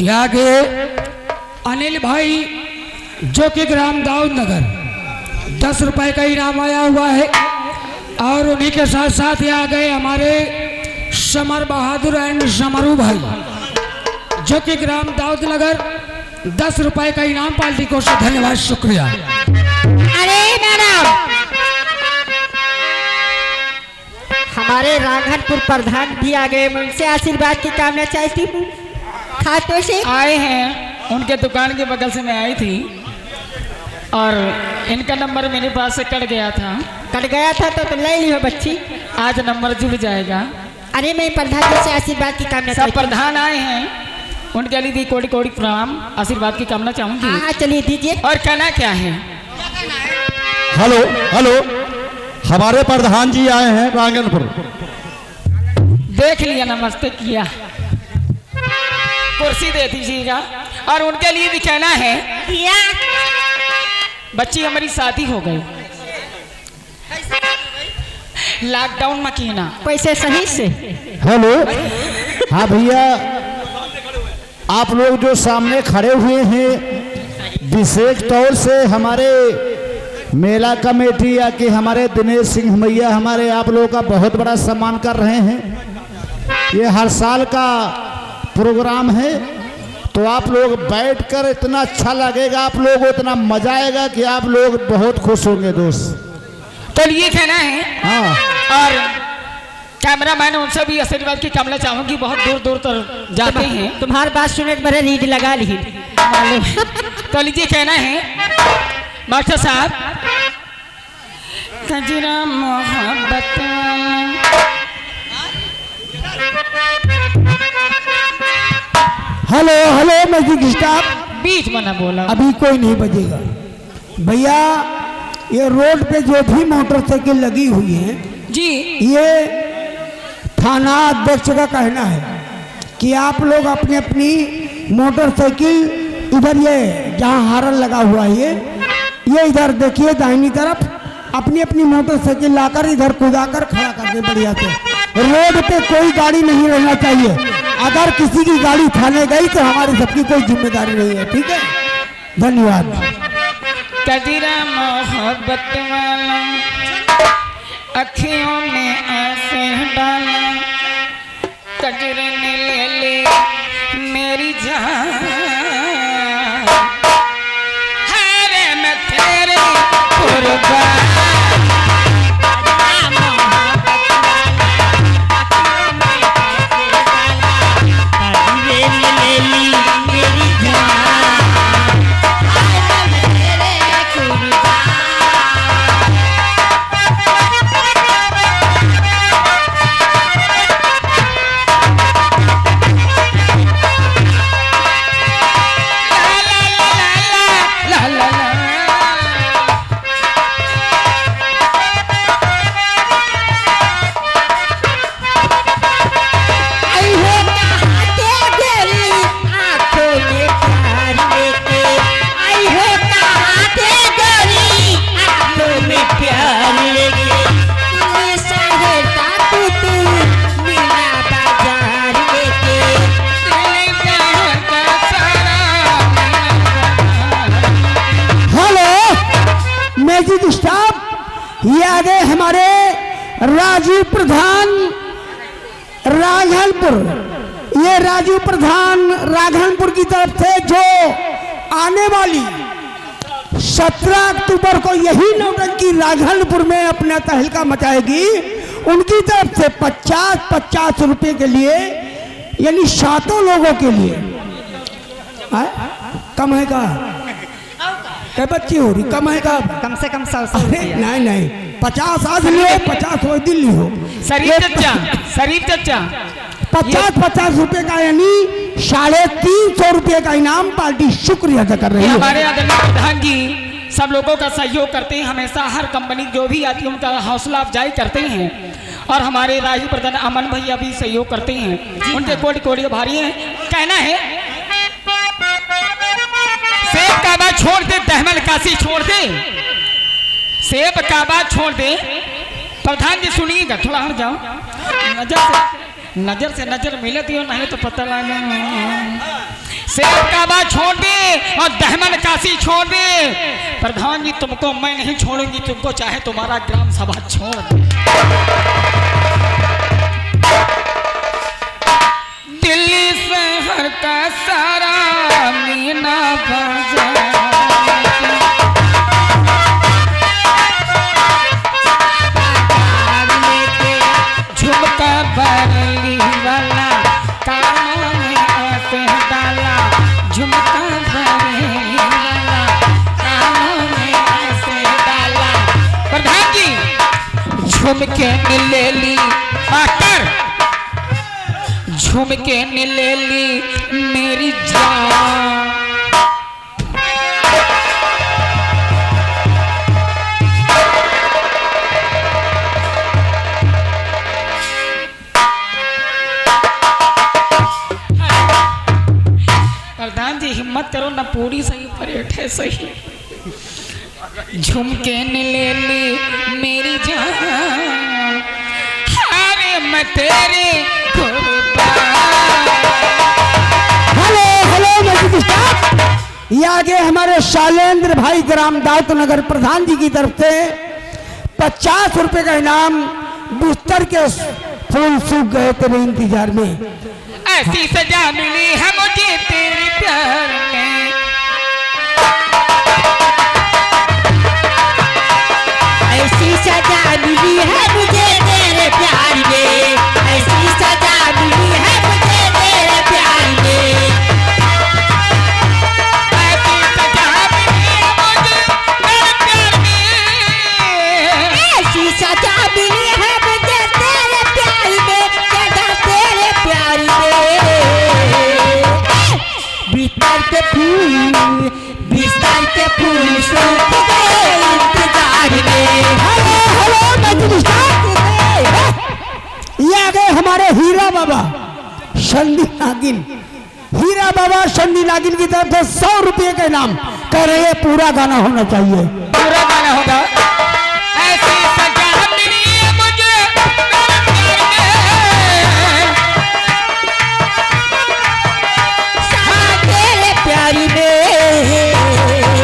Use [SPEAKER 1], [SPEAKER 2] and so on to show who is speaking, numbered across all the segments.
[SPEAKER 1] यहाँ के अनिल भाई जो कि ग्राम दाऊद नगर 10 रुपए का इनाम आया हुआ है। और उन्हीं के साथ साथ यहाँ गए हमारे समर बहादुर एंड समरू भाई जो कि ग्राम दाऊद नगर 10 रुपए का इनाम पार्टी को से धन्यवाद शुक्रिया।
[SPEAKER 2] अरे मैडम, हमारे राघनपुर प्रधान भी आ गए, मैं उनसे आशीर्वाद की कामना चाहती हूँ। खातों से
[SPEAKER 3] आए हैं, उनके दुकान के बगल से मैं आई थी और इनका नंबर मेरे पास से कट गया था
[SPEAKER 2] तो ले लियो बच्ची,
[SPEAKER 3] आज नंबर जुड़ जाएगा।
[SPEAKER 2] अरे मैं प्रधान जी से आशीर्वाद की कामना
[SPEAKER 3] सब प्रधान आए हैं, उनके लिए कोटि कोटि प्रणाम, आशीर्वाद की कामना चाहूंगी।
[SPEAKER 2] हाँ चलिए दीजिए।
[SPEAKER 3] और कहना क्या है?
[SPEAKER 4] हेलो हेलो, हमारे प्रधान जी आए हैं रांगनपुर।
[SPEAKER 3] देख लिया, नमस्ते किया, कुर्सी दे दीजिएगा। और उनके लिए भी कहना है, बच्ची हमारी शादी हो गई लॉकडाउन में की ना
[SPEAKER 2] पैसे सही से।
[SPEAKER 4] हेलो, हाँ भैया, आप लोग जो सामने खड़े हुए हैं विशेष तौर से हमारे मेला कमेटी या कि हमारे दिनेश सिंह भैया हमारे आप लोगों का बहुत बड़ा सम्मान कर रहे हैं। ये हर साल का प्रोग्राम है, तो आप लोग बैठकर इतना अच्छा लगेगा, आप लोगों को इतना मजा आएगा कि आप लोग बहुत खुश होंगे दोस्त।
[SPEAKER 3] तो ये कहना है।
[SPEAKER 4] हाँ,
[SPEAKER 3] और कैमरा मैन उनसे भी आशीर्वाद की कामना चाहूंगी, बहुत दूर दूर तक जाते हैं।
[SPEAKER 2] तुम्हारी बात सुने मेरे रीड लगा ली
[SPEAKER 3] तो लीजिए कहना है मास्टर साहब, कजरा मोहब्बत
[SPEAKER 1] हेलो हेलो मैजिक स्टाफ,
[SPEAKER 3] बीच में ना बोला,
[SPEAKER 1] अभी कोई नहीं बजेगा भैया। ये रोड पे जो भी मोटरसाइकिल लगी हुई है
[SPEAKER 3] जी,
[SPEAKER 1] ये थाना अध्यक्ष का कहना है कि आप लोग अपनी अपनी मोटरसाइकिल इधर, ये जहाँ हारन लगा हुआ है ये इधर देखिए दाहिनी तरफ, अपनी अपनी मोटरसाइकिल लाकर इधर कुदाकर खड़ा कर दे बढ़िया से। रोड पे कोई गाड़ी नहीं रहना चाहिए, अगर किसी की गाड़ी थाने गई तो हमारी सबकी कोई जिम्मेदारी नहीं है, ठीक है? धन्यवाद।
[SPEAKER 3] कजरा मोहब्बत वाला अखियों में ऐसे डाला, कजरे ने ले ली मेरी जान, हारे मैं तेरे कुर्बान।
[SPEAKER 1] ये आ गए हमारे राजीव प्रधान राघनपुर। ये राजीव प्रधान राघनपुर की तरफ से जो आने वाली 17 अक्टूबर को यही नौटंकी राघनपुर में अपना तहलका मचाएगी, उनकी तरफ से 50-50 रुपए के लिए, यानी 7 लोगों के लिए। कम है का? क्या बच्ची हो रही? कम है का?
[SPEAKER 2] कम से कम 100
[SPEAKER 1] नहीं नहीं, 50 आज लियो, 50 हो दिल्ली हो।
[SPEAKER 3] शरीफ चच्चा
[SPEAKER 1] 50-50 रुपए का, यानी 350 रुपए का इनाम पार्टी शुक्रिया अदा कर रही है।
[SPEAKER 3] हमारे आदरणीय प्रधान जी सब लोगों का सहयोग करते हैं, हमेशा हर कंपनी जो भी आती है उनका हौसला अफजाई करते हैं। और हमारे राज्य प्रधान अमन भैया भी सहयोग करते हैं, उनके कोटि कोटि आभारी हैं। कहना है सेब का बात छोड़ दे, तहमल काशी छोड़ दे, सेब का बात छोड़ दे। प्रधान जी सुनिएगा, थोड़ा हट जाओ, नजर से नजर मिलती हो नहीं तो पता लगा। शेर काबा छोड़ दे और दहमन काशी छोड़ दे, प्रधान जी तुमको मैं नहीं छोड़ूंगी, तुमको चाहे तुम्हारा ग्राम सभा छोड़ दे। दिल्ली शहर का सारा मीना बाजार झुमका बरली वाला कानों में ऐसे डाला, झुमका बरली वाला कानों में ऐसे डाला। प्रधान जी झुमके ने ले ली मास्टर, झुमके ने ले ली मेरी जान। प्रधान जी हिम्मत करो ना, पूरी सही परेड है सही। झुमके ने ले ली मेरी जान, हारे मैं तेरे
[SPEAKER 1] हेलो हेलो मैजिक स्टाफ, ये आगे हमारे शालेंद्र भाई ग्राम दाऊद नगर प्रधान जी की तरफ से 50 रुपए का इनाम बिस्तर के फूल सूख गए तेरे इंतजार में।
[SPEAKER 3] ऐसी सजा मिली है मुझे तेरे प्यार में,
[SPEAKER 2] ऐसी सजा मिली है मुझे तेरे प्यार में, ऐसी सजा मिली है मुझे तेरे प्यार में,
[SPEAKER 3] ऐसी सजा मिली है मुझे तेरे प्यार में,
[SPEAKER 2] ऐसी सजा मिली है मुझे तेरे प्यार में, सदा तेरे प्यार में। बिस्तर के फूल सूख गए इंतजार में।
[SPEAKER 1] हेलो हेलो मैजिक स्टाफ, ये आगे हमारे हीरा बाबा शंदी नागिन, हीरा बाबा शंदी नागिन की तरफ से 100 रुपये का इनाम कह रहे हैं पूरा गाना होना चाहिए।
[SPEAKER 3] पूरा गाना होगा। ऐसी सजा मिली है मुझे
[SPEAKER 2] तेरे प्यार में,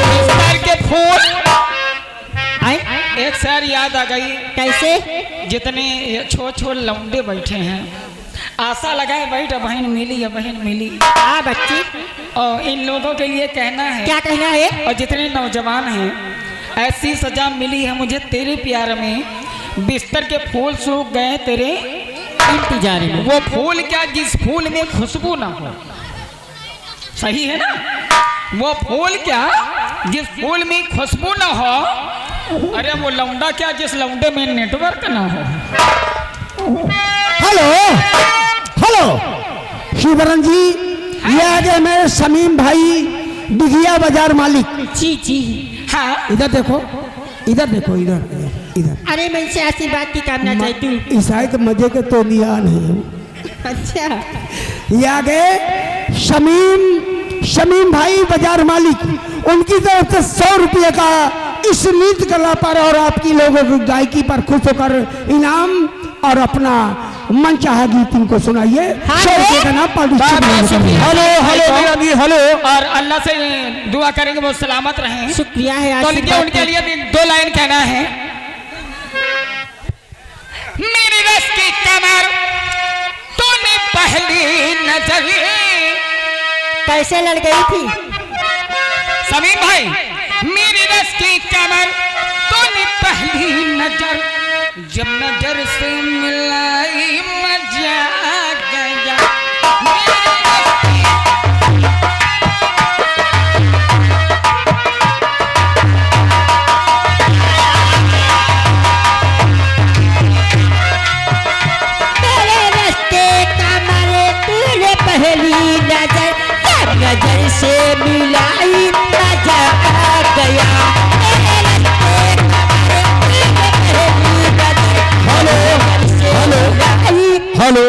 [SPEAKER 3] बिस्तर के फूल। एक सर याद आ गई,
[SPEAKER 2] कैसे?
[SPEAKER 3] जितने छोट छोट लौंडे बैठे हैं, आशा लगाए बैठ बहन मिली या बहन मिली।
[SPEAKER 2] हाँ बच्ची,
[SPEAKER 3] और इन लोगों के लिए कहना है,
[SPEAKER 2] क्या कहना है?
[SPEAKER 3] और जितने नौजवान हैं, ऐसी सजा मिली है मुझे तेरे प्यार में, बिस्तर के फूल सूख गए तेरे
[SPEAKER 2] इंतजार में।
[SPEAKER 3] वो फूल क्या जिस फूल में खुशबू ना हो, सही है ना? वो फूल क्या जिस फूल में खुशबू ना हो, अरे वो लौंडा क्या जिस लौंडे में नेटवर्क ना हो।
[SPEAKER 1] हेलो हेलो शिवरन जी, ये आगे मेरे समीम भाई दिघिया बाजार मालिक।
[SPEAKER 2] जी जी
[SPEAKER 3] हाँ
[SPEAKER 1] इधर देखो, इधर देखो, इधर इधर।
[SPEAKER 2] अरे मैं से आशीर्वाद की कामना चाहती हूँ।
[SPEAKER 1] ईसाई तो मजे के तो लिया नहीं।
[SPEAKER 2] अच्छा,
[SPEAKER 1] ये आगे शमीम भाई बाजार मालिक, उनकी तरफ से 100 रुपये का इस नृत्य कला पर और आपकी लोगों की गायकी पर खुश होकर इनाम और अपना मन चाहा गीत इनको सुनाइए।
[SPEAKER 2] हाँ,
[SPEAKER 1] 100 रुपये का नाम
[SPEAKER 3] हेलो हेलो हेलो, और अल्लाह से दुआ करेंगे वो सलामत रहें।
[SPEAKER 2] शुक्रिया है
[SPEAKER 3] तो
[SPEAKER 2] आशीर्वाद
[SPEAKER 3] उनके लिए भी 2 लाइन कहना है। मेरी रस की कमर तूने पहली नजर,
[SPEAKER 2] कैसे लड़ गई थी?
[SPEAKER 3] समीम भाई, मेरी रस की कमर तूने पहली नजर, जब नजर से मिलाई मजा आ गया।
[SPEAKER 2] तेरे रस्ते कमर तूने पहली नजर, जब नजर से मिलाई मजा आ गया। तेरे रस्ते कमर तूने पहली नजर,
[SPEAKER 4] हेलो हेलो हेलो